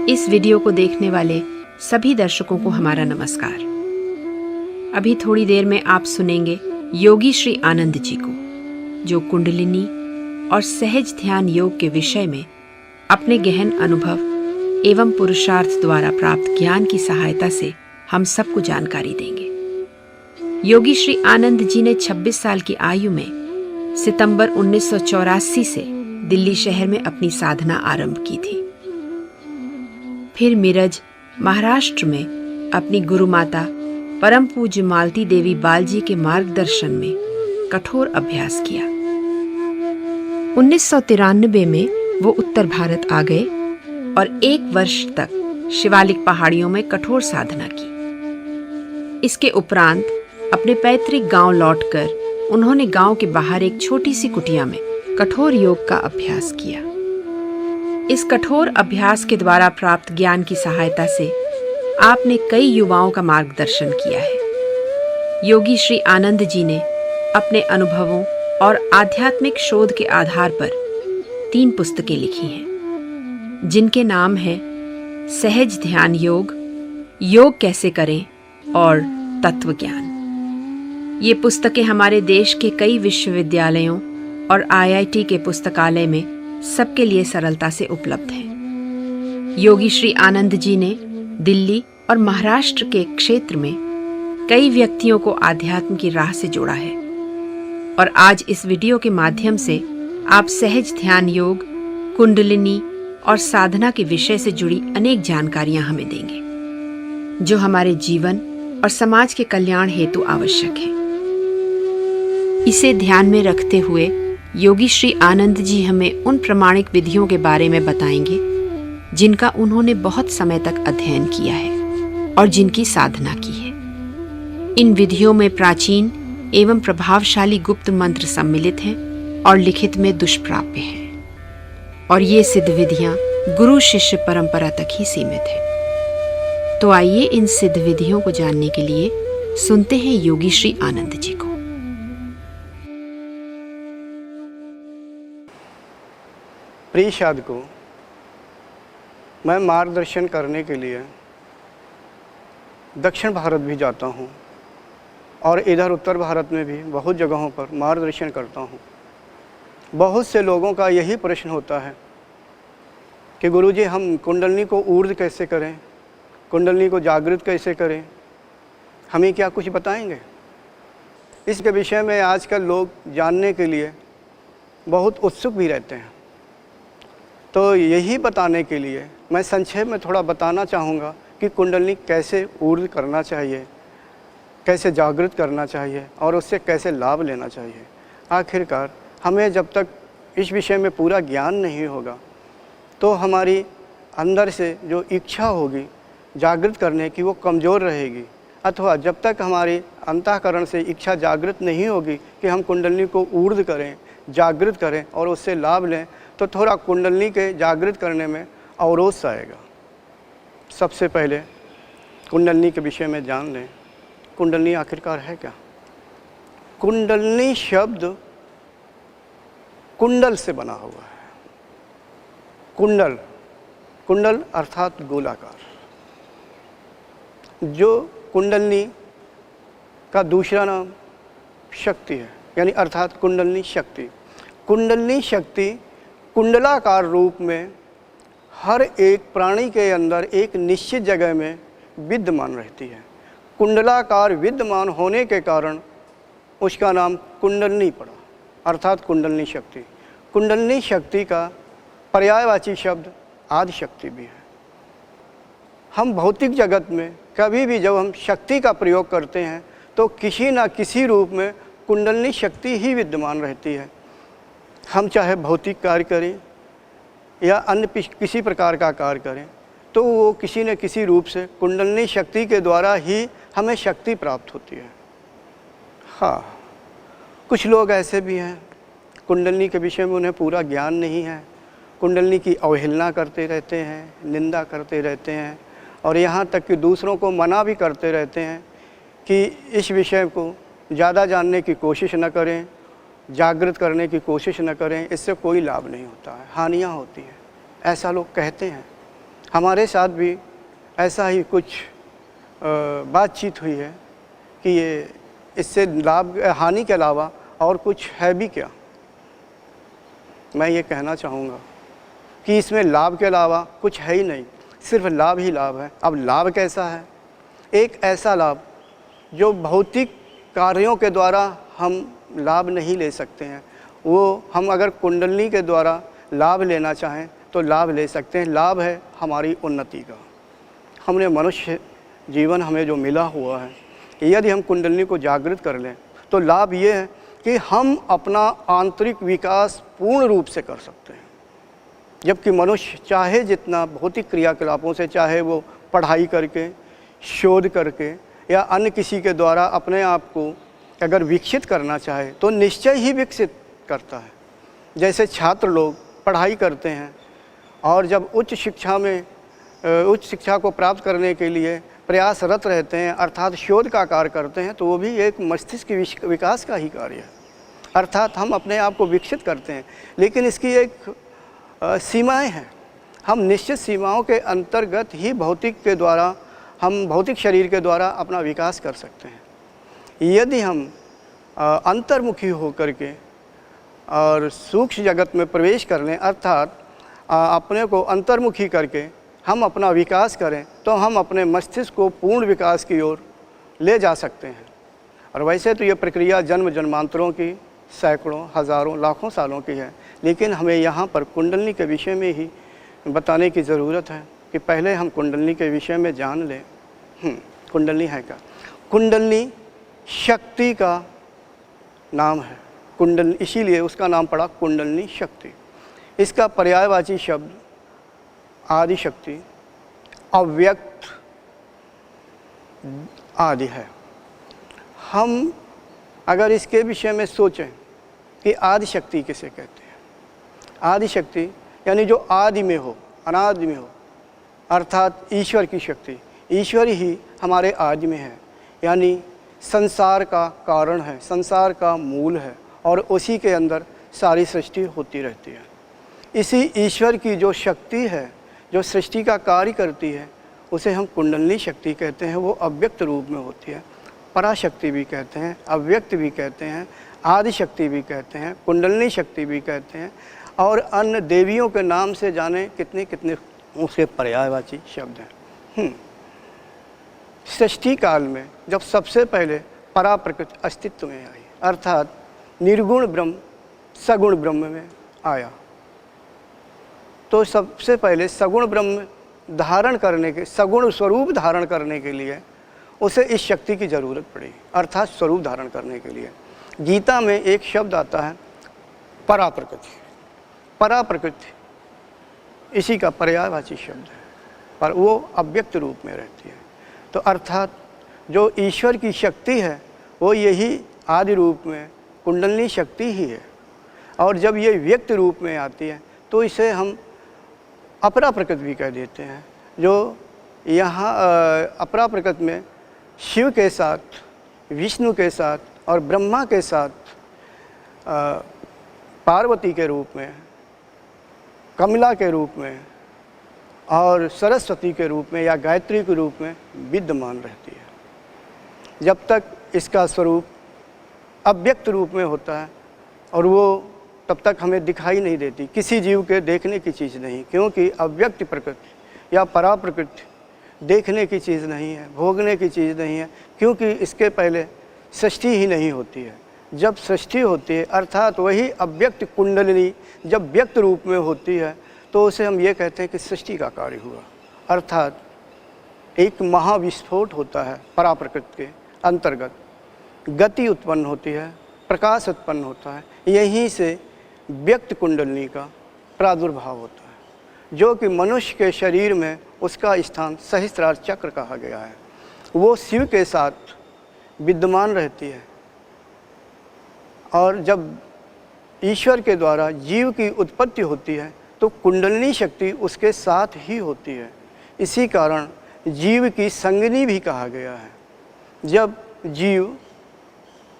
इस वीडियो को देखने वाले सभी दर्शकों को हमारा नमस्कार। अभी थोड़ी देर में आप सुनेंगे योगी श्री आनंद जी को, जो कुंडलिनी और सहज ध्यान योग के विषय में अपने गहन अनुभव एवं पुरुषार्थ द्वारा प्राप्त ज्ञान की सहायता से हम सबको जानकारी देंगे। योगी श्री आनंद जी ने 26 साल की आयु में सितंबर 1984 से दिल्ली शहर में अपनी साधना आरंभ की थी। फिर मिरज, महाराष्ट्र में अपनी गुरु माता परम पूज्य मालती देवी बाल जी के मार्गदर्शन में कठोर अभ्यास किया। 1993 में वो उत्तर भारत आ गए और 1 वर्ष तक शिवालिक पहाड़ियों में कठोर साधना की। इसके उपरांत अपने पैतृक गांव लौटकर उन्होंने गांव के बाहर एक छोटी सी कुटिया में कठोर योग का अभ्यास किया। इस कठोर अभ्यास के द्वारा प्राप्त ज्ञान की सहायता से आपने कई युवाओं का मार्गदर्शन किया है। योगी श्री आनंद जी ने अपने अनुभवों और आध्यात्मिक शोध के आधार पर 3 पुस्तकें लिखी हैं, जिनके नाम हैं सहज ध्यान योग, योग कैसे करें और तत्व ज्ञान। ये पुस्तकें हमारे देश के कई विश्वविद्यालयों और IIT के पुस्तकालय में सबके लिए सरलता से उपलब्ध है। योगी श्री आनंद जी ने दिल्ली और महाराष्ट्र के क्षेत्र में कई व्यक्तियों को आध्यात्म की राह से जोड़ा है और आज इस वीडियो के माध्यम से आप सहज ध्यान योग, कुंडलिनी और साधना के विषय से जुड़ी अनेक जानकारियां हमें देंगे, जो हमारे जीवन और समाज के कल्याण हेतु आवश्यक है। इसे ध्यान में रखते हुए योगी श्री आनंद जी हमें उन प्रमाणिक विधियों के बारे में बताएंगे जिनका उन्होंने बहुत समय तक अध्ययन किया है और जिनकी साधना की है। इन विधियों में प्राचीन एवं प्रभावशाली गुप्त मंत्र सम्मिलित हैं और लिखित में दुष्प्राप्य हैं, और ये सिद्ध विधियां गुरु शिष्य परंपरा तक ही सीमित हैं। तो आइए इन सिद्ध विधियों को जानने के लिए सुनते हैं योगी श्री आनंद जी को। प्रिय साधकों, मैं मार्गदर्शन करने के लिए दक्षिण भारत भी जाता हूँ और इधर उत्तर भारत में भी बहुत जगहों पर मार्गदर्शन करता हूँ। बहुत से लोगों का यही प्रश्न होता है कि गुरुजी, हम कुंडलिनी को ऊर्ध्व कैसे करें, कुंडलिनी को जागृत कैसे करें, हमें क्या कुछ बताएंगे? इसके विषय में आजकल लोग जानने के लिए बहुत उत्सुक भी रहते हैं। तो यही बताने के लिए मैं संक्षेप में थोड़ा बताना चाहूँगा कि कुंडलिनी कैसे ऊर्ध्व करना चाहिए, कैसे जागृत करना चाहिए और उससे कैसे लाभ लेना चाहिए। आखिरकार हमें जब तक इस विषय में पूरा ज्ञान नहीं होगा तो हमारी अंदर से जो इच्छा होगी जागृत करने की वो कमज़ोर रहेगी, अथवा जब तक हमारी अंतःकरण से इच्छा जागृत नहीं होगी कि हम कुंडलिनी को ऊर्ध्व करें, जागृत करें और उससे लाभ लें, तो थोड़ा कुंडलिनी के जागृत करने में अवरोध सा आएगा। सबसे पहले कुंडलिनी के विषय में जान लें, कुंडलिनी आखिरकार है क्या? कुंडलिनी शब्द कुंडल से बना हुआ है। कुंडल, कुंडल अर्थात गोलाकार। जो कुंडलिनी का दूसरा नाम शक्ति है, यानी अर्थात कुंडलिनी शक्ति। कुंडलिनी शक्ति कुंडलाकार रूप में हर एक प्राणी के अंदर एक निश्चित जगह में विद्यमान रहती है। कुंडलाकार विद्यमान होने के कारण उसका नाम कुंडलिनी पड़ा, अर्थात कुंडलिनी शक्ति। कुंडलिनी शक्ति का पर्यायवाची शब्द आदि शक्ति भी है। हम भौतिक जगत में कभी भी जब हम शक्ति का प्रयोग करते हैं तो किसी न किसी रूप में कुंडलिनी शक्ति ही विद्यमान रहती है। हम चाहे भौतिक कार्य करें या अन्य किसी प्रकार का कार्य करें तो वो किसी न किसी रूप से कुंडलिनी शक्ति के द्वारा ही हमें शक्ति प्राप्त होती है। हाँ, कुछ लोग ऐसे भी हैं कुंडलिनी के विषय में उन्हें पूरा ज्ञान नहीं है, कुंडलिनी की अवहेलना करते रहते हैं, निंदा करते रहते हैं और यहाँ तक कि दूसरों को मना भी करते रहते हैं कि इस विषय को ज़्यादा जानने की कोशिश न करें, जागृत करने की कोशिश न करें, इससे कोई लाभ नहीं होता है, हानियाँ होती हैं, ऐसा लोग कहते हैं। हमारे साथ भी ऐसा ही कुछ बातचीत हुई है कि ये इससे लाभ हानि के अलावा और कुछ है भी क्या। मैं ये कहना चाहूँगा कि इसमें लाभ के अलावा कुछ है ही नहीं, सिर्फ लाभ ही लाभ है। अब लाभ कैसा है? एक ऐसा लाभ जो भौतिक कार्यों के द्वारा हम लाभ नहीं ले सकते हैं, वो हम अगर कुंडलिनी के द्वारा लाभ लेना चाहें तो लाभ ले सकते हैं। लाभ है हमारी उन्नति का। हमने मनुष्य जीवन हमें जो मिला हुआ है, यदि हम कुंडलिनी को जागृत कर लें तो लाभ ये है कि हम अपना आंतरिक विकास पूर्ण रूप से कर सकते हैं। जबकि मनुष्य चाहे जितना भौतिक क्रियाकलापों से, चाहे वो पढ़ाई करके, शोध करके या अन्य किसी के द्वारा अपने आप को अगर विकसित करना चाहे तो निश्चय ही विकसित करता है। जैसे छात्र लोग पढ़ाई करते हैं और जब उच्च शिक्षा को प्राप्त करने के लिए प्रयासरत रहते हैं, अर्थात शोध का कार्य करते हैं, तो वो भी एक मस्तिष्क के विकास का ही कार्य है। अर्थात हम अपने आप को विकसित करते हैं, लेकिन इसकी एक सीमाएं हैं। हम निश्चित सीमाओं के अंतर्गत ही हम भौतिक शरीर के द्वारा अपना विकास कर सकते हैं। यदि हम अंतर्मुखी होकर के और सूक्ष्म जगत में प्रवेश कर लें, अर्थात अपने को अंतर्मुखी करके हम अपना विकास करें, तो हम अपने मस्तिष्क को पूर्ण विकास की ओर ले जा सकते हैं। और वैसे तो ये प्रक्रिया जन्म जन्मांतरों की, सैकड़ों, हज़ारों, लाखों सालों की है, लेकिन हमें यहाँ पर कुंडलिनी के विषय में ही बताने की ज़रूरत है कि पहले हम कुंडलिनी के विषय में जान लें। कुंडलिनी है क्या? कुंडलिनी शक्ति का नाम है। कुंडलिनी, इसीलिए उसका नाम पड़ा कुंडलिनी शक्ति। इसका पर्यायवाची शब्द आदि शक्ति, अव्यक्त आदि है। हम अगर इसके विषय में सोचें कि आदि शक्ति किसे कहते हैं, आदि शक्ति यानी जो आदि में हो, अनादि में हो, अर्थात ईश्वर की शक्ति। ईश्वर ही हमारे आदि में है, यानी संसार का कारण है, संसार का मूल है, और उसी के अंदर सारी सृष्टि होती रहती है। इसी ईश्वर की जो शक्ति है, जो सृष्टि का कार्य करती है, उसे हम कुंडलिनी शक्ति कहते हैं। वो अव्यक्त रूप में होती है। पराशक्ति भी कहते हैं, अव्यक्त भी कहते हैं, आदि शक्ति भी कहते हैं, कुंडलिनी शक्ति भी कहते हैं, और अन्य देवियों के नाम से जाने कितने कितने उसके पर्यायवाची शब्द हैं। सृष्टि काल में जब सबसे पहले परा प्रकृति अस्तित्व में आई, अर्थात निर्गुण ब्रह्म सगुण ब्रह्म में आया, तो सबसे पहले सगुण ब्रह्म धारण करने के, सगुण स्वरूप धारण करने के लिए उसे इस शक्ति की ज़रूरत पड़ी, अर्थात स्वरूप धारण करने के लिए। गीता में एक शब्द आता है परा प्रकृति। परा प्रकृति इसी का पर्यायवाची शब्द है, पर वो अव्यक्त रूप में रहती है। तो अर्थात जो ईश्वर की शक्ति है वो यही आदि रूप में कुंडलिनी शक्ति ही है, और जब ये व्यक्त रूप में आती है तो इसे हम अपरा प्रकृति भी कह देते हैं। जो यहाँ अपरा प्रकृति में शिव के साथ, विष्णु के साथ और ब्रह्मा के साथ पार्वती के रूप में, कमला के रूप में और सरस्वती के रूप में या गायत्री के रूप में विद्यमान रहती है। जब तक इसका स्वरूप अव्यक्त रूप में होता है, और वो तब तक हमें दिखाई नहीं देती, किसी जीव के देखने की चीज़ नहीं, क्योंकि अव्यक्त प्रकृति या परा प्रकृति देखने की चीज़ नहीं है, भोगने की चीज़ नहीं है, क्योंकि इसके पहले सृष्टि ही नहीं होती है। जब सृष्टि होती है, अर्थात वही अव्यक्त कुंडलिनी जब व्यक्त रूप में होती है, तो उसे हम ये कहते हैं कि सृष्टि का कार्य हुआ, अर्थात एक महाविस्फोट होता है। परा प्रकृति के अंतर्गत गति उत्पन्न होती है, प्रकाश उत्पन्न होता है, यहीं से व्यक्त कुंडलिनी का प्रादुर्भाव होता है, जो कि मनुष्य के शरीर में उसका स्थान सहस्त्रार चक्र कहा गया है। वो शिव के साथ विद्यमान रहती है, और जब ईश्वर के द्वारा जीव की उत्पत्ति होती है तो कुंडलिनी शक्ति उसके साथ ही होती है। इसी कारण जीव की संगिनी भी कहा गया है। जब जीव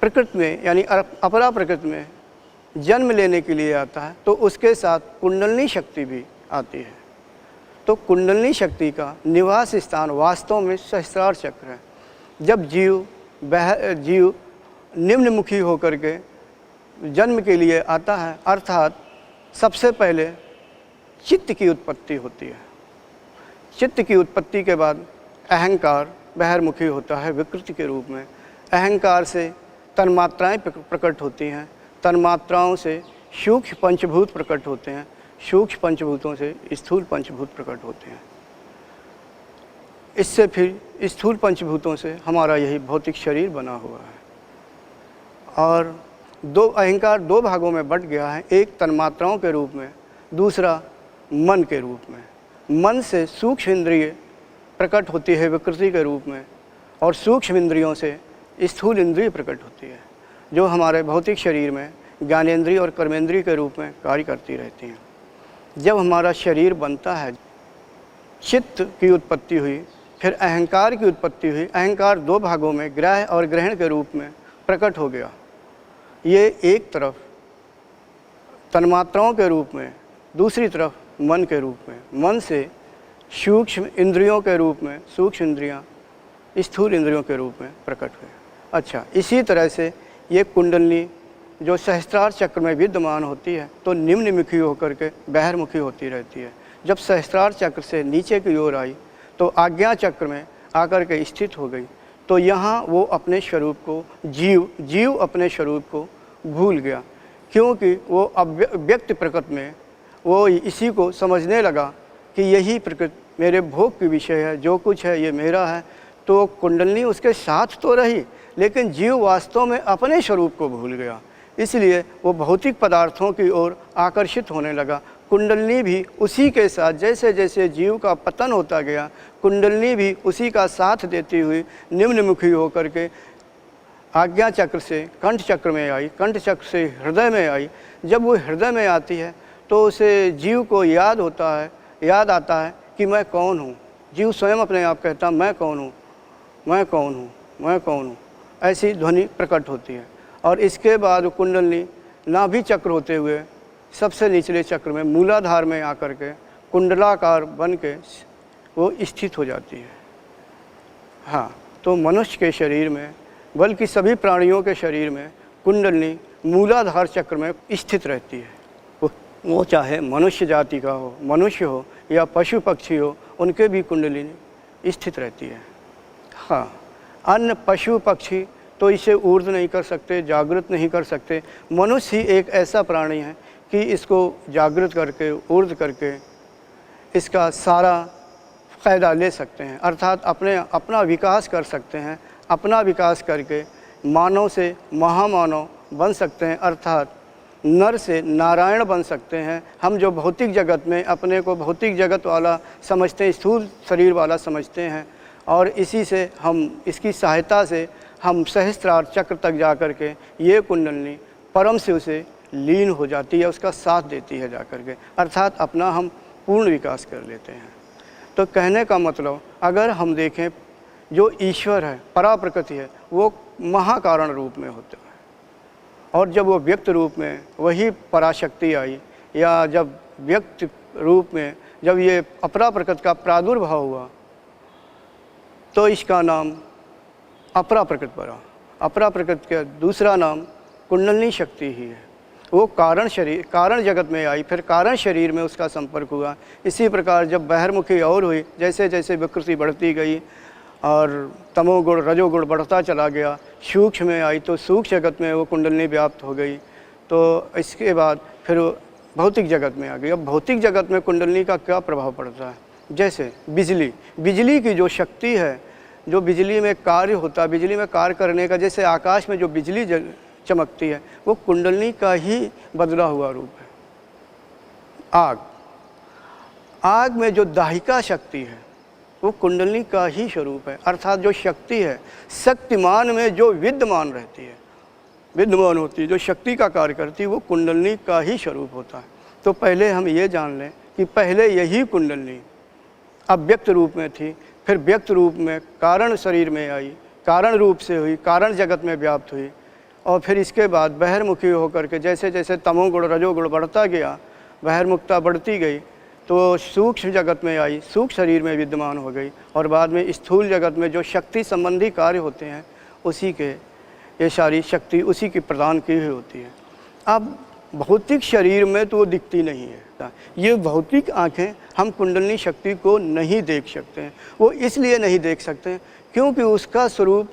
प्रकृति में यानी अपरा प्रकृति में जन्म लेने के लिए आता है तो उसके साथ कुंडलिनी शक्ति भी आती है। तो कुंडलिनी शक्ति का निवास स्थान वास्तव में सहस्त्रार चक्र है। जब जीव निम्नमुखी होकर के जन्म के लिए आता है, अर्थात सबसे पहले चित्त की उत्पत्ति होती है। चित्त की उत्पत्ति के बाद अहंकार बहिर्मुखी होता है विकृति के रूप में। अहंकार से तन्मात्राएं प्रकट होती हैं, तन्मात्राओं से सूक्ष्म पंचभूत प्रकट होते हैं, सूक्ष्म पंचभूतों से स्थूल पंचभूत प्रकट होते हैं। इससे फिर स्थूल पंचभूतों से हमारा यही भौतिक शरीर बना हुआ है। और अहंकार दो भागों में बंट गया है, एक तन्मात्राओं के रूप में, दूसरा मन के रूप में। मन से सूक्ष्म इंद्रिय प्रकट होती है विकृति के रूप में, और सूक्ष्म इंद्रियों से स्थूल इंद्रिय प्रकट होती है, जो हमारे भौतिक शरीर में ज्ञानेंद्रिय और कर्मेंद्रिय के रूप में कार्य करती रहती हैं। जब हमारा शरीर बनता है, चित्त की उत्पत्ति हुई, फिर अहंकार की उत्पत्ति हुई। अहंकार दो भागों में ग्रह और ग्रहण के रूप में प्रकट हो गया। ये एक तरफ तन्मात्राओं के रूप में, दूसरी तरफ मन के रूप में। मन से सूक्ष्म इंद्रियों के रूप में, सूक्ष्म इंद्रियां स्थूल इंद्रियों के रूप में प्रकट हुए। अच्छा, इसी तरह से ये कुंडलिनी जो सहस्त्रार चक्र में विद्यमान होती है तो निम्नमुखी होकर के बहिर्मुखी होती रहती है। जब सहस्त्रार चक्र से नीचे की ओर आई तो आज्ञा चक्र में आकर के स्थित हो गई। तो यहाँ वो अपने स्वरूप को जीव अपने स्वरूप को भूल गया, क्योंकि वो अव्यक्त प्रकृति में वो इसी को समझने लगा कि यही प्रकृति मेरे भोग की विषय है, जो कुछ है ये मेरा है। तो कुंडलिनी उसके साथ तो रही, लेकिन जीव वास्तव में अपने स्वरूप को भूल गया, इसलिए वो भौतिक पदार्थों की ओर आकर्षित होने लगा। कुंडलिनी भी उसी के साथ, जैसे जैसे जीव का पतन होता गया, कुंडलिनी भी उसी का साथ देती हुई निम्नमुखी होकर के आज्ञा चक्र से कंठ चक्र में आई, कंठ चक्र से हृदय में आई। जब वो हृदय में आती है तो उसे जीव को याद आता है कि मैं कौन हूँ। जीव स्वयं अपने आप कहता, मैं कौन हूँ, मैं कौन हूँ, मैं कौन हूँ, ऐसी ध्वनि प्रकट होती है। और इसके बाद कुंडलिनी नाभि चक्र होते हुए सबसे निचले चक्र में मूलाधार में आकर के कुंडलाकार बन के वो स्थित हो जाती है। हाँ, तो मनुष्य के शरीर में, बल्कि सभी प्राणियों के शरीर में कुंडलिनी मूलाधार चक्र में स्थित रहती है। वो चाहे मनुष्य जाति का हो, मनुष्य हो या पशु पक्षी हो, उनके भी कुंडलिनी स्थित रहती है। हाँ, अन्य पशु पक्षी तो इसे ऊर्ध नहीं कर सकते, जागृत नहीं कर सकते। मनुष्य ही एक ऐसा प्राणी है कि इसको जागृत करके, ऊर्ध करके इसका सारा फ़ायदा ले सकते हैं, अर्थात अपना विकास कर सकते हैं। अपना विकास करके मानव से महामानव बन सकते हैं, अर्थात नर से नारायण बन सकते हैं। हम जो भौतिक जगत में अपने को भौतिक जगत वाला समझते हैं, स्थूल शरीर वाला समझते हैं, और इसी से हम, इसकी सहायता से हम सहस्त्रार चक्र तक जा कर के ये कुंडलिनी परम से उसे लीन हो जाती है, उसका साथ देती है जा कर के, अर्थात अपना हम पूर्ण विकास कर लेते हैं। तो कहने का मतलब, अगर हम देखें जो ईश्वर है, परा प्रकृति है, वो महाकारण रूप में होता है, और जब वो व्यक्त रूप में वही पराशक्ति आई, या जब व्यक्त रूप में जब ये अपरा प्रकृति का प्रादुर्भाव हुआ तो इसका नाम अपरा प्रकृति पड़ा। अपरा प्रकृति का दूसरा नाम कुंडलिनी शक्ति ही है। वो कारण जगत में आई, फिर कारण शरीर में उसका संपर्क हुआ। इसी प्रकार जब बहिर्मुखी और हुई, जैसे जैसे विकृति बढ़ती गई और तमोगुण रजोगुण बढ़ता चला गया, सूक्ष्म में आई तो सूक्ष्म जगत में वो कुंडलिनी व्याप्त हो गई। तो इसके बाद फिर भौतिक जगत में आ गई। अब भौतिक जगत में कुंडलिनी का क्या प्रभाव पड़ता है? जैसे बिजली की जो शक्ति है, जो बिजली में कार्य होता है, बिजली में कार्य करने का, जैसे आकाश में जो बिजली चमकती है, वो कुंडलिनी का ही बदला हुआ रूप है। आग में जो दाहिका शक्ति है वो कुंडलिनी का ही स्वरूप है, अर्थात जो शक्ति है, शक्तिमान में जो विद्यमान रहती है, विद्यमान होती है, जो शक्ति का कार्य करती है, वो कुंडलिनी का ही स्वरूप होता है। तो पहले हम ये जान लें कि पहले यही कुंडलिनी अव्यक्त रूप में थी, फिर व्यक्त रूप में कारण शरीर में आई, कारण रूप से हुई, कारण जगत में व्याप्त हुई, और फिर इसके बाद बहिर्मुखी होकर के जैसे जैसे तमोगुण रजोगुण बढ़ता गया, बहिर्मुखता बढ़ती गई, तो सूक्ष्म जगत में आई, सूक्ष्म शरीर में विद्यमान हो गई, और बाद में स्थूल जगत में जो शक्ति संबंधी कार्य होते हैं उसी के ये सारी शक्ति उसी की प्रदान की हुई होती है। अब भौतिक शरीर में तो वो दिखती नहीं है। ये भौतिक आँखें हम कुंडलिनी शक्ति को नहीं देख सकते हैं। वो इसलिए नहीं देख सकते हैं क्योंकि उसका स्वरूप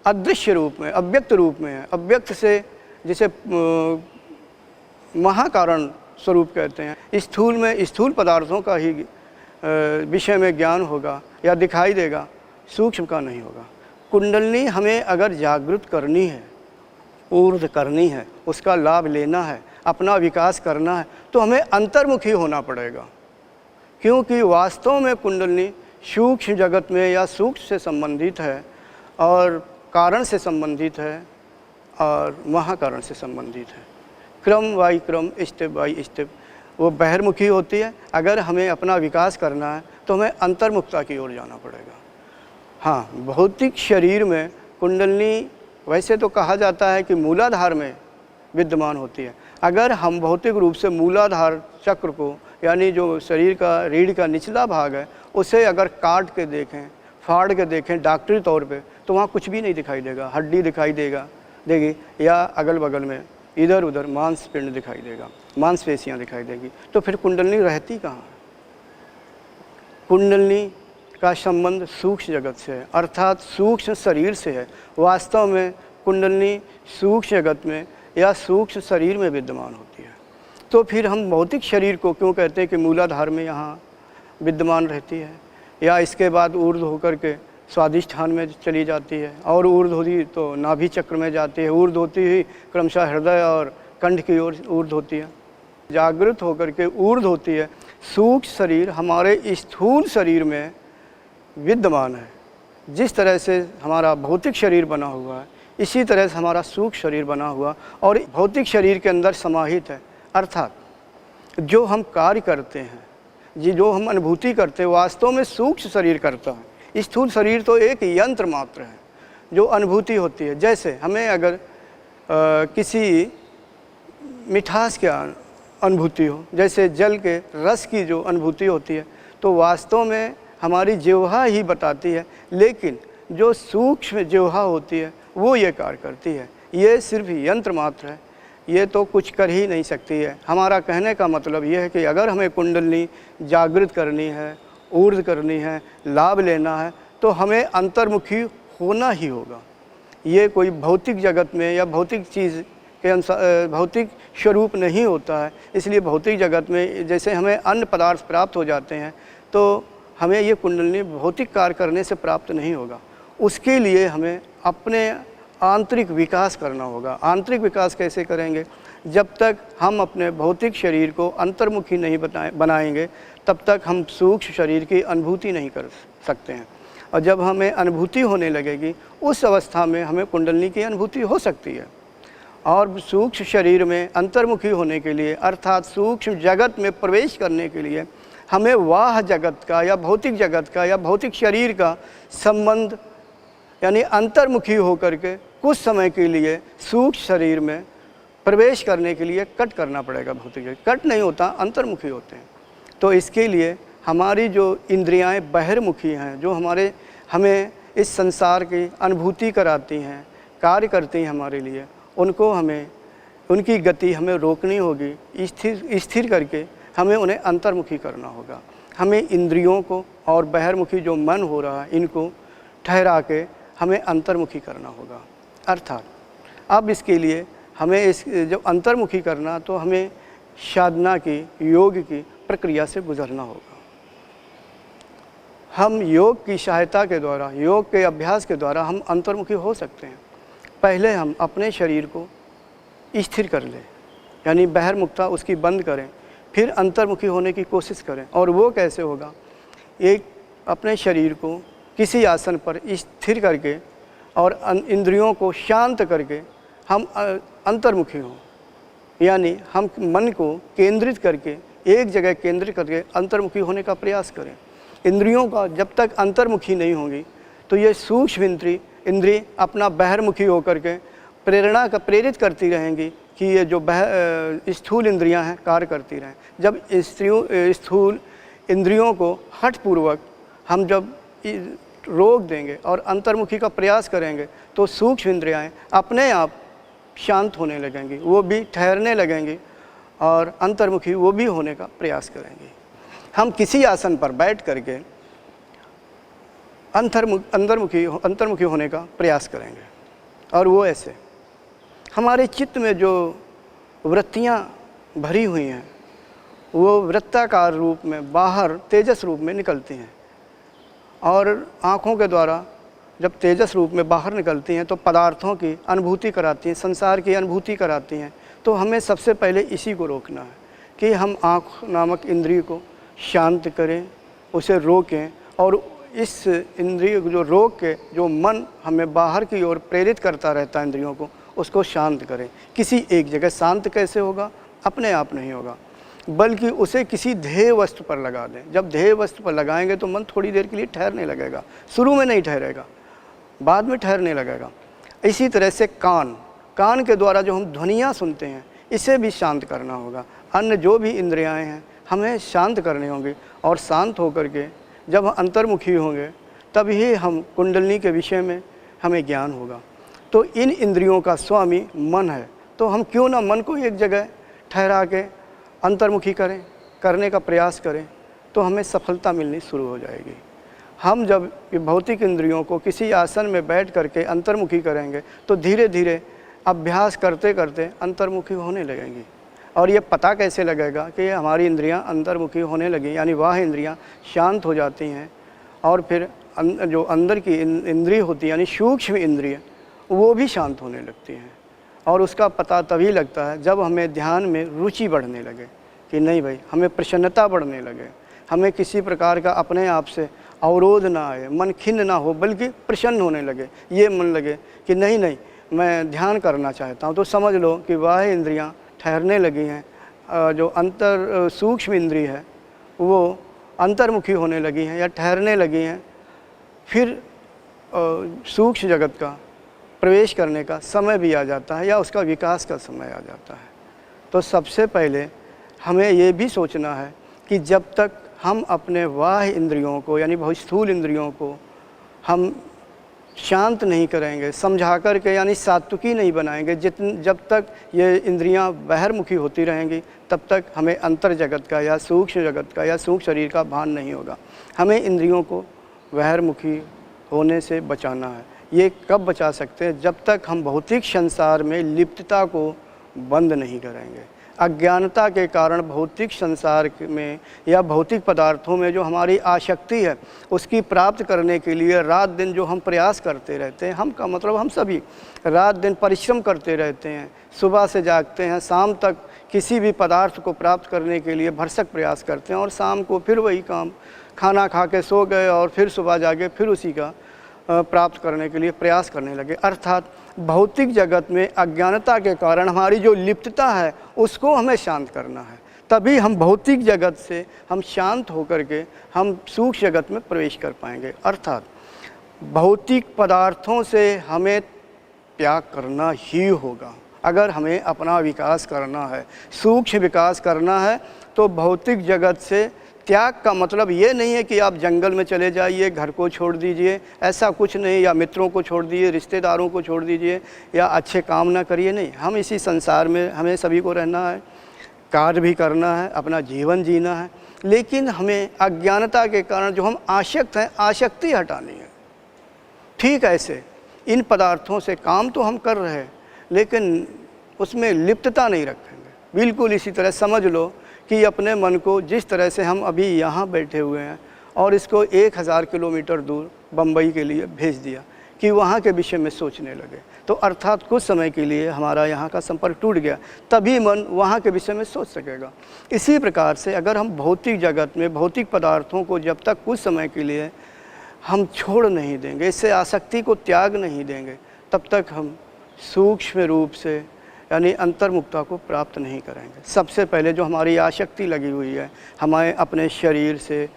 अदृश्य रूप में, अव्यक्त रूप में है। अव्यक्त से जिसे महाकारण स्वरूप कहते हैं। स्थूल में स्थूल पदार्थों का ही विषय में ज्ञान होगा या दिखाई देगा, सूक्ष्म का नहीं होगा। कुंडलिनी हमें अगर जागृत करनी है, ऊर्ध्व करनी है, उसका लाभ लेना है, अपना विकास करना है, तो हमें अंतर्मुखी होना पड़ेगा। क्योंकि वास्तव में कुंडलिनी सूक्ष्म जगत में या सूक्ष्म से संबंधित है और कारण से संबंधित है और महाकारण से संबंधित है। क्रम बाई क्रम, स्टेप बाई स्टेप वो बहिर्मुखी होती है। अगर हमें अपना विकास करना है तो हमें अंतर्मुखता की ओर जाना पड़ेगा। हाँ, भौतिक शरीर में कुंडलिनी वैसे तो कहा जाता है कि मूलाधार में विद्यमान होती है। अगर हम भौतिक रूप से मूलाधार चक्र को, यानी जो शरीर का रीढ़ का निचला भाग है, उसे अगर काट के देखें, फाड़ के देखें डॉक्टरी तौर पे, तो वहाँ कुछ भी नहीं दिखाई देगा। हड्डी दिखाई देगी या अगल बगल में इधर उधर मांसपिंड दिखाई देगा, मांसपेशियाँ दिखाई देगी। तो फिर कुंडलिनी रहती कहाँ है? कुंडलिनी का संबंध सूक्ष्म जगत से है, अर्थात सूक्ष्म शरीर से है। वास्तव में कुंडलिनी सूक्ष्म जगत में या सूक्ष्म शरीर में विद्यमान होती है। तो फिर हम भौतिक शरीर को क्यों कहते हैं कि मूलाधार में यहाँ विद्यमान रहती है, या इसके बाद ऊर्ध्व होकर के स्वादिष्ठान में चली जाती है, और ऊर्ध्व होती तो नाभि चक्र में जाती है, ऊर्ध्व होती ही क्रमशः हृदय और कंठ की ओर ऊर्ध्व होती है, जागृत होकर के ऊर्ध्व होती है। सूक्ष्म शरीर हमारे स्थूल शरीर में विद्यमान है। जिस तरह से हमारा भौतिक शरीर बना हुआ है, इसी तरह से हमारा सूक्ष्म शरीर बना हुआ और भौतिक शरीर के अंदर समाहित है। अर्थात जो हम कार्य करते हैं, जो हम अनुभूति करते हैं, वास्तव में सूक्ष्म शरीर करता है। स्थूल शरीर तो एक यंत्र मात्र है जो अनुभूति होती है। जैसे हमें अगर किसी मिठास की अनुभूति हो, जैसे जल के रस की जो अनुभूति होती है, तो वास्तव में हमारी जिह्वा ही बताती है, लेकिन जो सूक्ष्म जिह्वा होती है वो ये कार्य करती है। ये सिर्फ यंत्र मात्र है, ये तो कुछ कर ही नहीं सकती है। हमारा कहने का मतलब ये है कि अगर हमें कुंडलिनी जागृत करनी है, ऊर्ध्व करनी है, लाभ लेना है, तो हमें अंतर्मुखी होना ही होगा। ये कोई भौतिक जगत में या भौतिक चीज़ के अनुसार भौतिक स्वरूप नहीं होता है। इसलिए भौतिक जगत में जैसे हमें अन्य पदार्थ प्राप्त हो जाते हैं, तो हमें ये कुंडलिनी भौतिक कार्य करने से प्राप्त नहीं होगा। उसके लिए हमें अपने आंतरिक विकास करना होगा। आंतरिक विकास कैसे करेंगे? जब तक हम अपने भौतिक शरीर को अंतर्मुखी नहीं बनाएंगे, तब तक हम सूक्ष्म शरीर की अनुभूति नहीं कर सकते हैं। और जब हमें अनुभूति होने लगेगी, उस अवस्था में हमें कुंडलिनी की अनुभूति हो सकती है। और सूक्ष्म शरीर में अंतर्मुखी होने के लिए, अर्थात सूक्ष्म जगत में प्रवेश करने के लिए, हमें वाह जगत का या भौतिक जगत का या भौतिक शरीर का संबंध, यानी अंतर्मुखी होकर के कुछ समय के लिए सूक्ष्म शरीर में प्रवेश करने के लिए कट करना पड़ेगा। भौतिक शरीर कट नहीं होता, अंतर्मुखी होते हैं। तो इसके लिए हमारी जो इंद्रियाएं बहिर्मुखी हैं, जो हमें इस संसार की अनुभूति कराती हैं, कार्य करती हैं हमारे लिए, उनको हमें, उनकी गति हमें रोकनी होगी। स्थिर करके हमें उन्हें अंतर्मुखी करना होगा। हमें इंद्रियों को और बहिर्मुखी जो मन हो रहा है, इनको ठहरा के हमें अंतर्मुखी करना होगा। अर्थात अब इसके लिए हमें जब अंतर्मुखी करना, तो हमें साधना की, योग की प्रक्रिया से गुजरना होगा। हम योग की सहायता के द्वारा, योग के अभ्यास के द्वारा हम अंतर्मुखी हो सकते हैं। पहले हम अपने शरीर को स्थिर कर लें, यानी बहिर्मुखता उसकी बंद करें, फिर अंतर्मुखी होने की कोशिश करें। और वो कैसे होगा? एक अपने शरीर को किसी आसन पर स्थिर करके और इंद्रियों को शांत करके हम अंतर्मुखी हों, यानी हम मन को केंद्रित करके, एक जगह केंद्रित करके अंतर्मुखी होने का प्रयास करें। इंद्रियों का जब तक अंतर्मुखी नहीं होंगी, तो ये सूक्ष्म इंद्रिय अपना बहिर्मुखी होकर के प्रेरित करती रहेंगी कि ये जो स्थूल इंद्रियां हैं कार्य करती रहें। जब स्थूल इंद्रियों को हठपूर्वक हम जब रोक देंगे और अंतर्मुखी का प्रयास करेंगे तो सूक्ष्म इंद्रियाएं अपने आप शांत होने लगेंगी, वो भी ठहरने लगेंगी और अंतर्मुखी वो भी होने का प्रयास करेंगी। हम किसी आसन पर बैठ करके अंतर्मुखी होने का प्रयास करेंगे और वो ऐसे हमारे चित्त में जो वृत्तियाँ भरी हुई हैं वो वृत्ताकार रूप में बाहर तेजस रूप में निकलती हैं और आँखों के द्वारा जब तेजस रूप में बाहर निकलती हैं तो पदार्थों की अनुभूति कराती हैं, संसार की अनुभूति कराती हैं। तो हमें सबसे पहले इसी को रोकना है कि हम आँख नामक इंद्रिय को शांत करें, उसे रोकें और इस इंद्रिय को जो रोक के जो मन हमें बाहर की ओर प्रेरित करता रहता है इंद्रियों को, उसको शांत करें। किसी एक जगह शांत कैसे होगा? अपने आप नहीं होगा, बल्कि उसे किसी ध्येय वस्तु पर लगा दें। जब ध्येय वस्तु पर लगाएंगे तो मन थोड़ी देर के लिए ठहरने लगेगा, शुरू में नहीं ठहरेगा, बाद में ठहरने लगेगा। इसी तरह से कान के द्वारा जो हम ध्वनियाँ सुनते हैं इसे भी शांत करना होगा। अन्य जो भी इंद्रियाएं हैं हमें शांत करनी होंगी और शांत होकर के जब हम अंतर्मुखी होंगे तभी हम कुंडलिनी के विषय में हमें ज्ञान होगा। तो इन इंद्रियों का स्वामी मन है, तो हम क्यों ना मन को एक जगह ठहरा के अंतर्मुखी करने का प्रयास करें, तो हमें सफलता मिलनी शुरू हो जाएगी। हम जब भौतिक इंद्रियों को किसी आसन में बैठ करके अंतर्मुखी करेंगे तो धीरे धीरे अभ्यास करते करते अंतर्मुखी होने लगेंगी। और ये पता कैसे लगेगा कि हमारी इंद्रियां अंतर्मुखी होने लगी, यानी वह इंद्रियां शांत हो जाती हैं और फिर जो अंदर की इंद्रिय होती है यानी सूक्ष्म इंद्रिय वो भी शांत होने लगती हैं। और उसका पता तभी लगता है जब हमें ध्यान में रुचि बढ़ने लगे कि नहीं भाई, हमें प्रसन्नता बढ़ने लगे, हमें किसी प्रकार का अपने आप से अवरोध ना आए, मन खिन्न ना हो बल्कि प्रसन्न होने लगे। ये मन लगे कि नहीं मैं ध्यान करना चाहता हूँ, तो समझ लो कि वह इंद्रियाँ ठहरने लगी हैं। जो सूक्ष्म इंद्रिय है वो अंतर्मुखी होने लगी हैं या ठहरने लगी हैं। फिर सूक्ष्म जगत का प्रवेश करने का समय भी आ जाता है या उसका विकास का समय आ जाता है। तो सबसे पहले हमें ये भी सोचना है कि जब तक हम अपने बाह्य इंद्रियों को यानी बहुत स्थूल इंद्रियों को हम शांत नहीं करेंगे, समझा कर के यानी सात्विकी नहीं बनाएंगे, जब तक ये इंद्रियां बहिर्मुखी होती रहेंगी तब तक हमें अंतर जगत का या सूक्ष्म जगत का या सूक्ष्म शरीर का भान नहीं होगा। हमें इंद्रियों को बहिर्मुखी होने से बचाना है। ये कब बचा सकते हैं? जब तक हम भौतिक संसार में लिप्तता को बंद नहीं करेंगे। अज्ञानता के कारण भौतिक संसार में या भौतिक पदार्थों में जो हमारी आसक्ति है उसकी प्राप्त करने के लिए रात दिन जो हम प्रयास करते रहते हैं, हम का मतलब हम सभी रात दिन परिश्रम करते रहते हैं, सुबह से जागते हैं, शाम तक किसी भी पदार्थ को प्राप्त करने के लिए भरसक प्रयास करते हैं और शाम को फिर वही काम, खाना खा के सो गए और फिर सुबह जागे फिर उसी का प्राप्त करने के लिए प्रयास करने लगे। अर्थात भौतिक जगत में अज्ञानता के कारण हमारी जो लिप्तता है उसको हमें शांत करना है। तभी हम भौतिक जगत से हम शांत होकर के हम सूक्ष्म जगत में प्रवेश कर पाएंगे। अर्थात भौतिक पदार्थों से हमें त्याग करना ही होगा। अगर हमें अपना विकास करना है, सूक्ष्म विकास करना है, तो भौतिक जगत से त्याग का मतलब ये नहीं है कि आप जंगल में चले जाइए, घर को छोड़ दीजिए, ऐसा कुछ नहीं, या मित्रों को छोड़ दीजिए, रिश्तेदारों को छोड़ दीजिए या अच्छे काम ना करिए। नहीं, हम इसी संसार में हमें सभी को रहना है, कार्य भी करना है, अपना जीवन जीना है, लेकिन हमें अज्ञानता के कारण जो हम आसक्त हैं आसक्ति हटानी है। ठीक ऐसे इन पदार्थों से काम तो हम कर रहे हैं लेकिन उसमें लिप्तता नहीं रखेंगे। बिल्कुल इसी तरह समझ लो कि अपने मन को जिस तरह से हम अभी यहाँ बैठे हुए हैं और इसको 1000 किलोमीटर दूर बम्बई के लिए भेज दिया कि वहाँ के विषय में सोचने लगे, तो अर्थात कुछ समय के लिए हमारा यहाँ का संपर्क टूट गया, तभी मन वहाँ के विषय में सोच सकेगा। इसी प्रकार से अगर हम भौतिक जगत में भौतिक पदार्थों को जब तक कुछ समय के लिए हम छोड़ नहीं देंगे, इससे आसक्ति को त्याग नहीं देंगे, तब तक हम सूक्ष्म रूप से यानी अंतर्मुक्ता को प्राप्त नहीं करेंगे। सबसे पहले जो हमारी आसक्ति लगी हुई है हमें अपने शरीर से,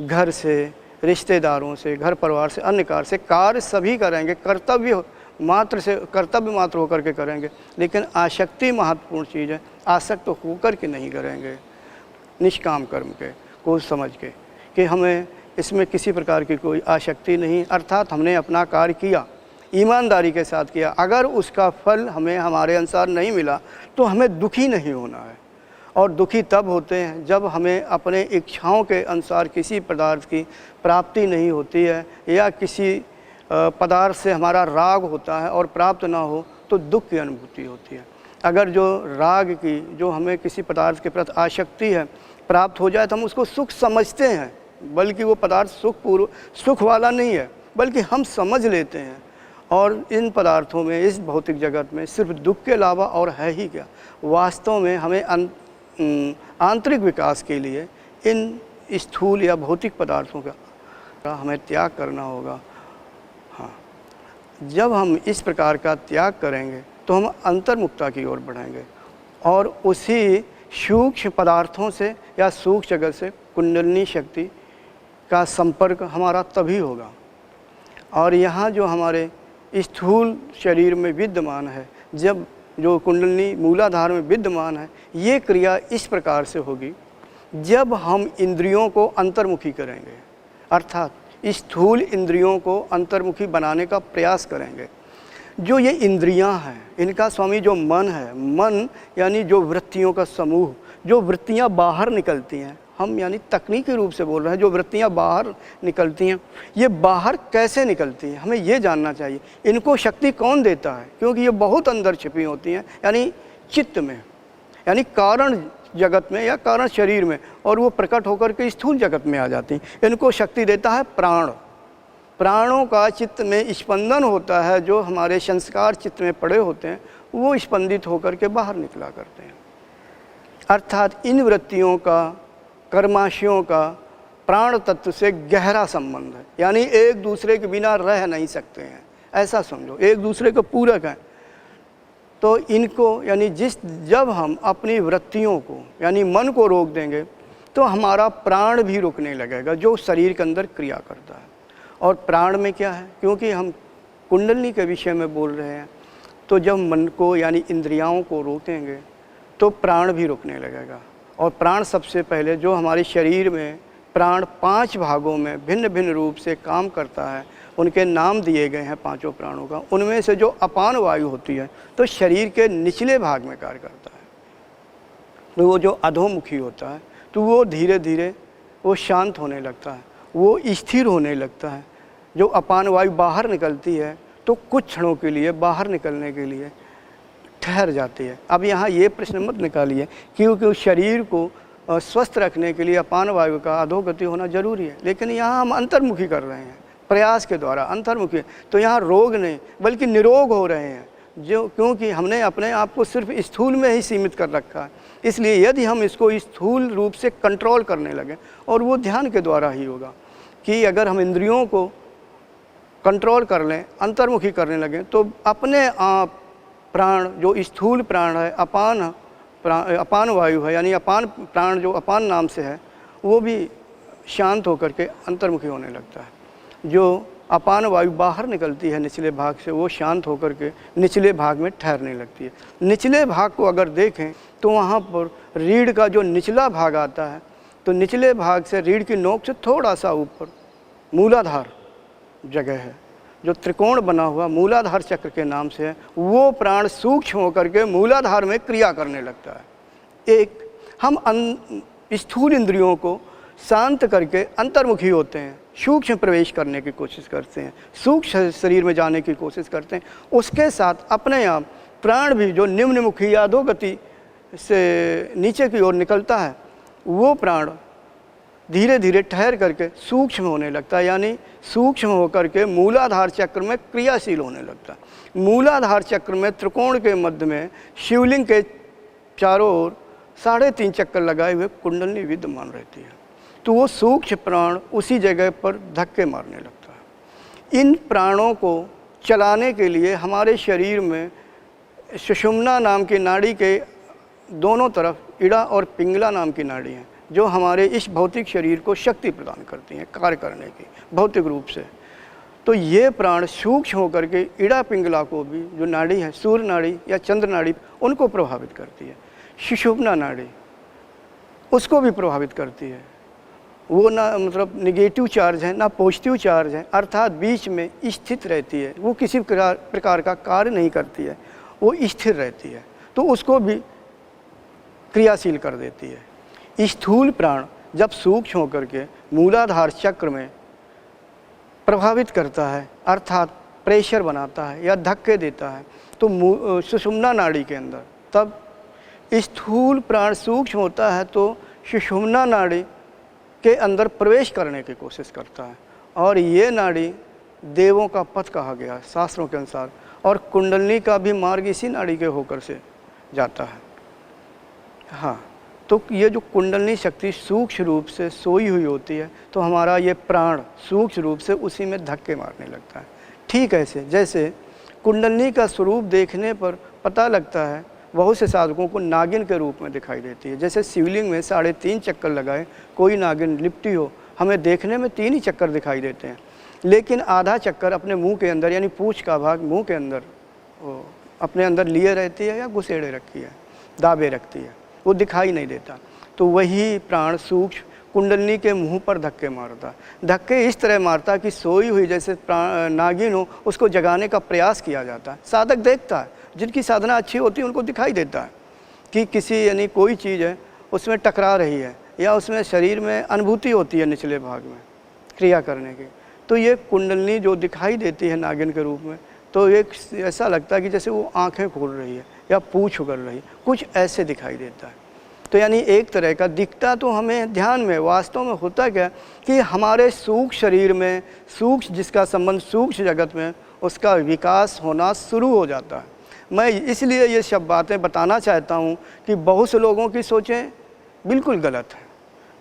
घर से, रिश्तेदारों से, घर परिवार से, अन्य कार्य से, कार्य सभी करेंगे, कर्तव्य मात्र से कर्तव्य मात्र होकर के करेंगे, लेकिन आसक्ति महत्वपूर्ण चीज़ है। आसक्त होकर के नहीं करेंगे, निष्काम कर्म के को समझ के कि हमें इसमें किसी प्रकार की कोई आसक्ति नहीं, अर्थात हमने अपना कार्य किया, ईमानदारी के साथ किया। अगर उसका फल हमें हमारे अनुसार नहीं मिला तो हमें दुखी नहीं होना है। और दुखी तब होते हैं जब हमें अपने इच्छाओं के अनुसार किसी पदार्थ की प्राप्ति नहीं होती है, या किसी पदार्थ से हमारा राग होता है और प्राप्त ना हो तो दुख की अनुभूति होती है। अगर जो राग की, जो हमें किसी पदार्थ के प्रति आसक्ति है, प्राप्त हो जाए तो हम उसको सुख समझते हैं, बल्कि वो पदार्थ सुख वाला नहीं है, बल्कि हम समझ लेते हैं। और इन पदार्थों में, इस भौतिक जगत में सिर्फ दुख के अलावा और है ही क्या। वास्तव में हमें आंतरिक विकास के लिए इन स्थूल या भौतिक पदार्थों का हमें त्याग करना होगा। हाँ, जब हम इस प्रकार का त्याग करेंगे तो हम अंतर्मुखता की ओर बढ़ेंगे, और उसी सूक्ष्म पदार्थों से या सूक्ष्म जगत से कुंडलिनी शक्ति का संपर्क हमारा तभी होगा। और यहाँ जो हमारे स्थूल शरीर में विद्यमान है, जब जो कुंडलिनी मूलाधार में विद्यमान है, ये क्रिया इस प्रकार से होगी जब हम इंद्रियों को अंतर्मुखी करेंगे, अर्थात स्थूल इंद्रियों को अंतर्मुखी बनाने का प्रयास करेंगे। जो ये इंद्रियां हैं, इनका स्वामी जो मन है, मन यानी जो वृत्तियों का समूह, जो वृत्तियां बाहर निकलती हैं, हम यानी तकनीकी रूप से बोल रहे हैं, जो वृत्तियां बाहर निकलती हैं, ये बाहर कैसे निकलती हैं, हमें ये जानना चाहिए। इनको शक्ति कौन देता है, क्योंकि ये बहुत अंदर छिपी होती हैं, यानी चित्त में, यानी कारण जगत में या कारण शरीर में, और वो प्रकट होकर के स्थूल जगत में आ जाती हैं। इनको शक्ति देता है प्राण। प्राणों का चित्त में स्पंदन होता है, जो हमारे संस्कार चित्त में पड़े होते हैं वो स्पंदित होकर के बाहर निकला करते हैं। अर्थात इन वृत्तियों का, कर्माशयों का प्राण तत्व से गहरा संबंध है, यानी एक दूसरे के बिना रह नहीं सकते हैं, ऐसा समझो, एक दूसरे को पूरक हैं। तो इनको यानी जब हम अपनी वृत्तियों को यानी मन को रोक देंगे तो हमारा प्राण भी रुकने लगेगा, जो शरीर के अंदर क्रिया करता है। और प्राण में क्या है, क्योंकि हम कुंडलिनी के विषय में बोल रहे हैं, तो जब मन को यानी इंद्रियाओं को रोकेंगे तो प्राण भी रुकने लगेगा। और प्राण सबसे पहले, जो हमारे शरीर में प्राण 5 भागों में भिन्न भिन्न रूप से काम करता है, उनके नाम दिए गए हैं 5 प्राणों का। उनमें से जो अपान वायु होती है तो शरीर के निचले भाग में कार्य करता है, तो वो जो अधोमुखी होता है तो वो धीरे धीरे वो शांत होने लगता है, वो स्थिर होने लगता है। जो अपान वायु बाहर निकलती है तो कुछ क्षणों के लिए बाहर निकलने के लिए ठहर जाती है। अब यहाँ ये प्रश्न मत निकालिए, क्योंकि उस शरीर को स्वस्थ रखने के लिए अपान वायु का अधोगति होना जरूरी है, लेकिन यहाँ हम अंतर्मुखी कर रहे हैं प्रयास के द्वारा, अंतर्मुखी। तो यहाँ रोग नहीं बल्कि निरोग हो रहे हैं, जो क्योंकि हमने अपने आप को सिर्फ स्थूल में ही सीमित कर रखा है। इसलिए यदि हम इसको स्थूल रूप से कंट्रोल करने लगे, और वो ध्यान के द्वारा ही होगा, कि अगर हम इंद्रियों को कंट्रोल कर लें, अंतर्मुखी करने लगें, तो अपने आप प्राण, जो स्थूल प्राण है, अपान वायु है, यानी अपान प्राण जो अपान नाम से है, वो भी शांत होकर के अंतर्मुखी होने लगता है। जो अपान वायु बाहर निकलती है निचले भाग से, वो शांत होकर के निचले भाग में ठहरने लगती है। निचले भाग को अगर देखें तो वहाँ पर रीढ़ का जो निचला भाग आता है, तो निचले भाग से रीढ़ की नोक से थोड़ा सा ऊपर मूलाधार जगह है, जो त्रिकोण बना हुआ मूलाधार चक्र के नाम से है। वो प्राण सूक्ष्म होकर के मूलाधार में क्रिया करने लगता है। एक हम स्थूल इंद्रियों को शांत करके अंतर्मुखी होते हैं, सूक्ष्म प्रवेश करने की कोशिश करते हैं, सूक्ष्म शरीर में जाने की कोशिश करते हैं। उसके साथ अपने आप प्राण भी जो निम्नमुखी या अधोगति से नीचे की ओर निकलता है, वो प्राण धीरे धीरे ठहर करके सूक्ष्म होने लगता है, यानी सूक्ष्म होकर के मूलाधार चक्र में क्रियाशील होने लगता है। मूलाधार चक्र में त्रिकोण के मध्य में शिवलिंग के चारों ओर 3.5 चक्कर लगाए हुए कुंडलिनी विद्यमान रहती है। तो वो सूक्ष्म प्राण उसी जगह पर धक्के मारने लगता है। इन प्राणों को चलाने के लिए हमारे शरीर में सुषुम्ना नाम की नाड़ी के दोनों तरफ इड़ा और पिंगला नाम की नाड़ी हैं, जो हमारे इस भौतिक शरीर को शक्ति प्रदान करती हैं कार्य करने की भौतिक रूप से। तो ये प्राण सूक्ष्म होकर के इड़ा पिंगला को भी, जो नाड़ी है सूर्य नाड़ी या चंद्र नाड़ी, उनको प्रभावित करती है। सुषुम्ना नाड़ी उसको भी प्रभावित करती है। वो ना मतलब निगेटिव चार्ज है ना पॉजिटिव चार्ज है, अर्थात बीच में स्थित रहती है। वो किसी प्रकार का कार्य नहीं करती है, वो स्थिर रहती है, तो उसको भी क्रियाशील कर देती है। स्थूल प्राण जब सूक्ष्म होकर के मूलाधार चक्र में प्रभावित करता है, अर्थात प्रेशर बनाता है या धक्के देता है, तो सुषुम्ना नाड़ी के अंदर, तब स्थूल प्राण सूक्ष्म होता है तो सुषुम्ना नाड़ी के अंदर प्रवेश करने की कोशिश करता है। और ये नाड़ी देवों का पथ कहा गया है शास्त्रों के अनुसार, और कुंडलनी का भी मार्ग इसी नाड़ी के होकर से जाता है। हाँ, तो ये जो कुंडलनी शक्ति सूक्ष्म रूप से सोई हुई होती है, तो हमारा ये प्राण सूक्ष्म रूप से उसी में धक्के मारने लगता है। ठीक ऐसे जैसे कुंडलनी का स्वरूप देखने पर पता लगता है, बहुत से साधकों को नागिन के रूप में दिखाई देती है। जैसे शिवलिंग में 3.5 चक्कर लगाए कोई नागिन लिपटी हो, हमें देखने में 3 ही चक्कर दिखाई देते हैं, लेकिन आधा चक्कर अपने मुंह के अंदर, यानी पूंछ का भाग मुंह के अंदर वो अपने अंदर लिए रहती है या घुसेड़े रखी है, दाबे रखती है, वो दिखाई नहीं देता। तो वही प्राण सूक्ष्म कुंडलनी के मुंह पर धक्के मारता। धक्के इस तरह मारता कि सोई हुई जैसे नागिन हो, उसको जगाने का प्रयास किया जाता है। साधक देखता है, जिनकी साधना अच्छी होती है उनको दिखाई देता है कि किसी यानी कोई चीज़ है उसमें टकरा रही है, या उसमें शरीर में अनुभूति होती है निचले भाग में क्रिया करने की, तो ये कुंडलनी जो दिखाई देती है नागिन के रूप में, तो एक ऐसा लगता है कि जैसे वो आंखें खोल रही है या पूँछ उगल रही है, कुछ ऐसे दिखाई देता है। तो यानी एक तरह का दिखता तो हमें ध्यान में, वास्तव में होता क्या कि हमारे सूक्ष्म शरीर में, सूक्ष्म जिसका संबंध सूक्ष्म जगत में, उसका विकास होना शुरू हो जाता है। मैं इसलिए ये सब बातें बताना चाहता हूँ कि बहुत से लोगों की सोचें बिल्कुल गलत है।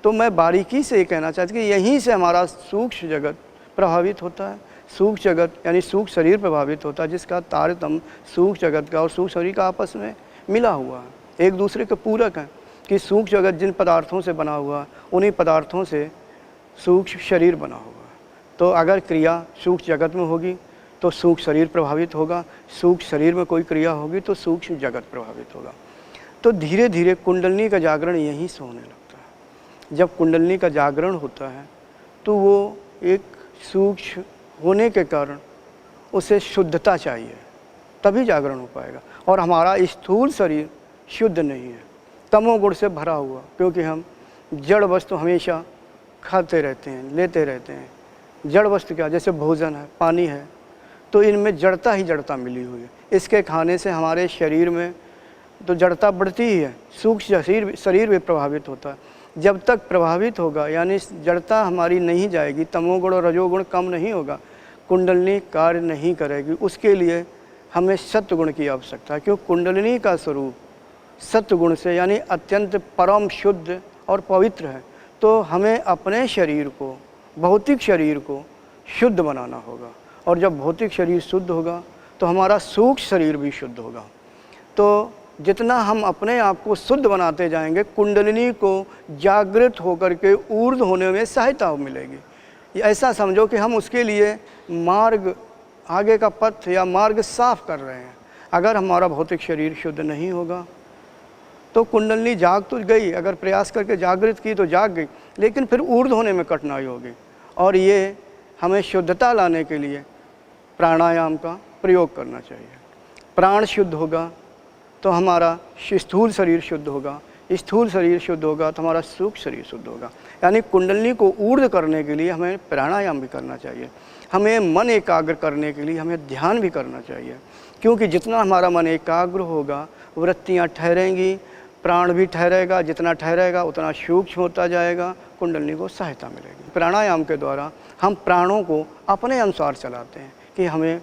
तो मैं बारीकी से ये कहना चाहता हूँ कि यहीं से हमारा सूक्ष्म जगत प्रभावित होता है। सूक्ष्म जगत यानी सूक्ष्म शरीर प्रभावित होता है, जिसका तारतम्य सूक्ष्म जगत का और सूक्ष्म शरीर का आपस में मिला हुआ है, एक दूसरे के पूरक हैं। कि सूक्ष्म जगत जिन पदार्थों से बना हुआ, उन्हीं पदार्थों से सूक्ष्म शरीर बना हुआ। तो अगर क्रिया सूक्ष्म जगत में होगी तो सूक्ष्म शरीर प्रभावित होगा, सूक्ष्म शरीर में कोई क्रिया होगी तो सूक्ष्म जगत प्रभावित होगा। तो धीरे धीरे कुंडलनी का जागरण यहीं से होने लगता है। जब कुंडलनी का जागरण होता है तो वो एक सूक्ष्म होने के कारण उसे शुद्धता चाहिए, तभी जागरण हो पाएगा। और हमारा स्थूल शरीर शुद्ध नहीं है, तमोगुण से भरा हुआ, क्योंकि हम जड़ वस्तु हमेशा खाते रहते हैं, लेते रहते हैं। जड़ वस्तु क्या, जैसे भोजन है, पानी है, तो इनमें जड़ता ही जड़ता मिली हुई है। इसके खाने से हमारे शरीर में तो जड़ता बढ़ती ही है, सूक्ष्म शरीर भी प्रभावित होता है। जब तक प्रभावित होगा, यानी जड़ता हमारी नहीं जाएगी, तमोगुण और रजोगुण कम नहीं होगा, कुंडलनी कार्य नहीं करेगी। उसके लिए हमें सत्वगुण की आवश्यकता है, क्योंकि कुंडलिनी का स्वरूप सत्वगुण से यानी अत्यंत परम शुद्ध और पवित्र है। तो हमें अपने शरीर को, भौतिक शरीर को शुद्ध बनाना होगा, और जब भौतिक शरीर शुद्ध होगा तो हमारा सूक्ष्म शरीर भी शुद्ध होगा। तो जितना हम अपने आप को शुद्ध बनाते जाएंगे, कुंडलिनी को जागृत होकर के ऊर्ध्व होने में सहायता मिलेगी। ऐसा समझो कि हम उसके लिए मार्ग, आगे का पथ या मार्ग साफ कर रहे हैं। अगर हमारा भौतिक शरीर शुद्ध नहीं होगा तो कुंडलनी जाग तो गई, अगर प्रयास करके जागृत की तो जाग गई, लेकिन फिर ऊर्ध्व होने में कठिनाई होगी। और ये हमें शुद्धता लाने के लिए प्राणायाम का प्रयोग करना चाहिए। प्राण शुद्ध होगा तो हमारा स्थूल शरीर शुद्ध होगा, स्थूल शरीर शुद्ध होगा तो हमारा सूक्ष्म शरीर शुद्ध होगा। यानी कुंडलनी को ऊर्ध्व करने के लिए हमें प्राणायाम भी करना चाहिए, हमें मन एकाग्र करने के लिए हमें ध्यान भी करना चाहिए। क्योंकि जितना हमारा मन एकाग्र होगा, वृत्तियाँ ठहरेंगी, प्राण भी ठहरेगा, जितना ठहरेगा उतना सूक्ष्म होता जाएगा, कुंडलनी को सहायता मिलेगी। प्राणायाम के द्वारा हम प्राणों को अपने अनुसार चलाते हैं कि हमें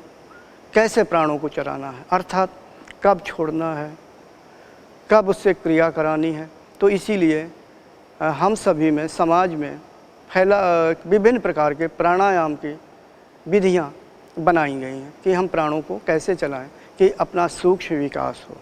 कैसे प्राणों को चलाना है, अर्थात कब छोड़ना है, कब उससे क्रिया करानी है। तो इसीलिए हम सभी में, समाज में विभिन्न प्रकार के प्राणायाम की विधियाँ बनाई गई हैं कि हम प्राणों को कैसे चलाएं कि अपना सूक्ष्म विकास हो।